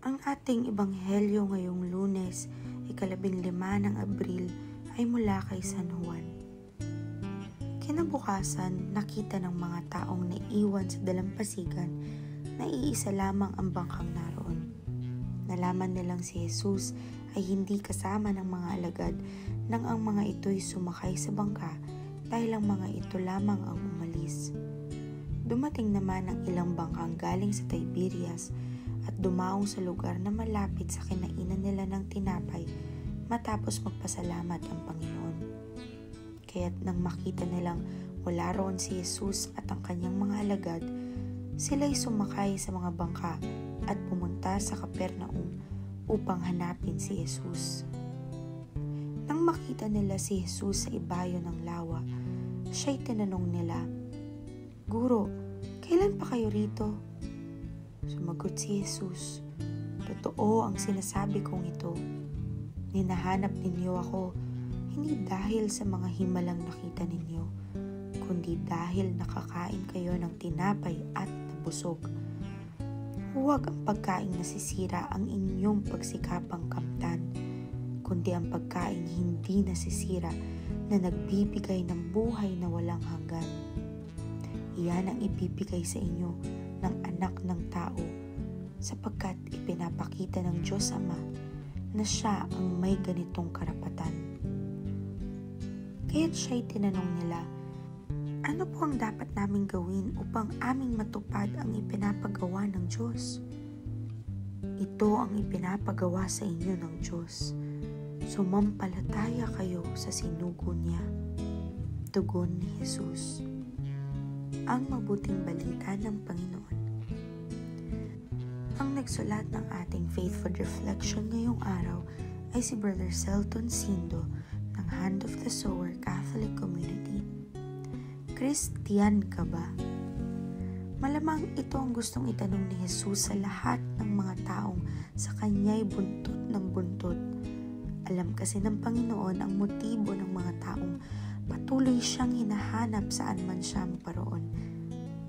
Ang ating ebanghelyo ngayong Lunes, 15 ng Abril ay mula kay San Juan. Kinabukasan, nakita ng mga taong naiwan sa dalampasigan na iisa lamang ang bangkang naroon. Nalaman nilang si Jesus ay hindi kasama ng mga alagad nang ang mga ito'y sumakay sa bangka dahil ang mga ito lamang ang umalis. Dumating naman ang ilang bangkang galing sa Tiberias at dumaong sa lugar na malapit sa kinainan nila ng tinapay matapos magpasalamat ang Panginoon. Kaya't nang makita nilang wala roon si Jesus at ang kanyang mga alagad, sila'y sumakay sa mga bangka at pumunta sa Capernaum upang hanapin si Jesus. Nang makita nila si Jesus sa ibayo ng lawa, siya'y tinanong nila, "Guro, kailan pa kayo rito?" Sumagot si Jesus, "Totoo ang sinasabi kong ito. Hinahanap ninyo ako, hindi dahil sa mga himalang nakita ninyo, kundi dahil nakakain kayo ng tinapay at nabusog. Huwag ang pagkain nasisira ang inyong pagsikapang kamtan, kundi ang pagkain hindi nasisira na nagbibigay ng buhay na walang hanggan. Iyan ang ibibigay sa inyo ng anak ng tao, sapagkat ipinapakita ng Diyos Ama na siya ang may ganitong karapatan." Kaya't siya'y tinanong nila, "Ano po ang dapat naming gawin upang aming matupad ang ipinapagawa ng Diyos?" "Ito ang ipinapagawa sa inyo ng Diyos. Sumampalataya kayo sa sinugo niya." Tugon ni Jesus. Ang mabuting balita ng Panginoon. Ang nagsulat ng ating Faithful Reflection ngayong araw ay si Brother Celton Sindo ng Hand of the Sower Catholic Community. Christian ka ba? Malamang ito ang gustong itanong ni Jesus sa lahat ng mga taong sa kanya'y buntot ng buntot. Alam kasi ng Panginoon ang motibo ng mga taong patuloy siyang hinahanap saan man siya maparoon,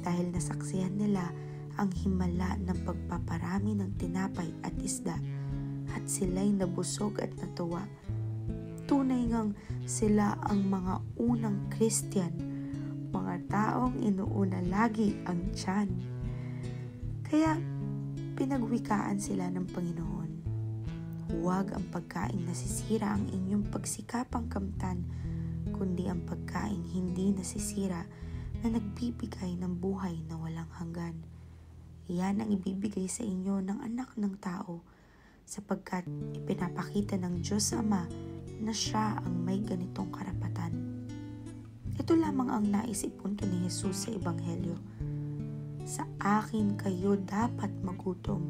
dahil nasaksihan nila ang himala ng pagpaparami ng tinapay at isda at sila'y nabusog at natuwa. Tunay ngang sila ang mga unang Christian, mga taong inuuna lagi ang tiyan. Kaya pinagwikaan sila ng Panginoon. Huwag ang pagkain nasisira ang inyong pagsikapang kamtan, kundi ang pagkain hindi nasisira na nagbibigay ng buhay na walang hanggan. Iyan ang ibibigay sa inyo ng anak ng tao, sapagkat ipinapakita ng Diyos Ama na siya ang may ganitong karapatan. Ito lamang ang nais ipunto ni Jesus sa Ebanghelyo. Sa akin kayo dapat magutom,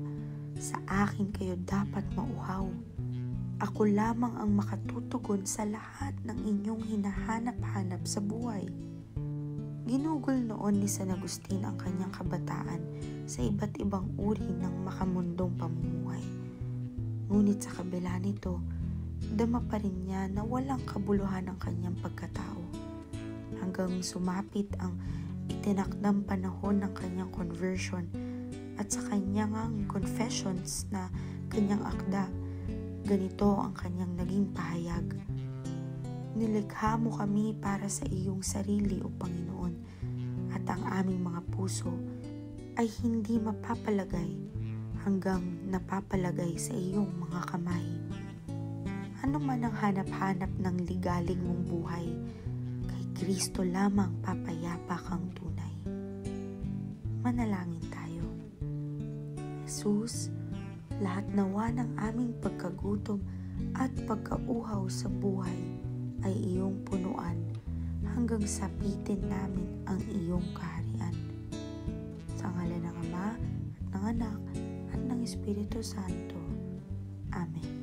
sa akin kayo dapat mauhaw. Ako lamang ang makatutugon sa lahat ng inyong hinahanap-hanap sa buhay. Ginugol noon ni San Agustin ang kanyang kabataan sa iba't ibang uri ng makamundong pamumuhay. Ngunit sa kabila nito, dama pa rin niya na walang kabuluhan ang kanyang pagkatao. Hanggang sumapit ang itinakdang panahon ng kanyang conversion at sa kanyang confessions na kanyang akda, ganito ang kanyang naging pahayag. "Nilikha mo kami para sa iyong sarili, O Panginoon, at ang aming mga puso ay hindi mapapalagay hanggang napapalagay sa iyong mga kamay. Ano man ang hanap-hanap ng ligalig mong buhay, kay Kristo lamang papayapa kang tunay." Manalangin tayo. Jesus, lahat nawa ng aming pagkagutom at pagkauhaw sa buhay ay iyong punuan hanggang sapitin namin ang iyong kaharian. Sa ngalan ng Ama at ng Anak at ng Espiritu Santo. Amen.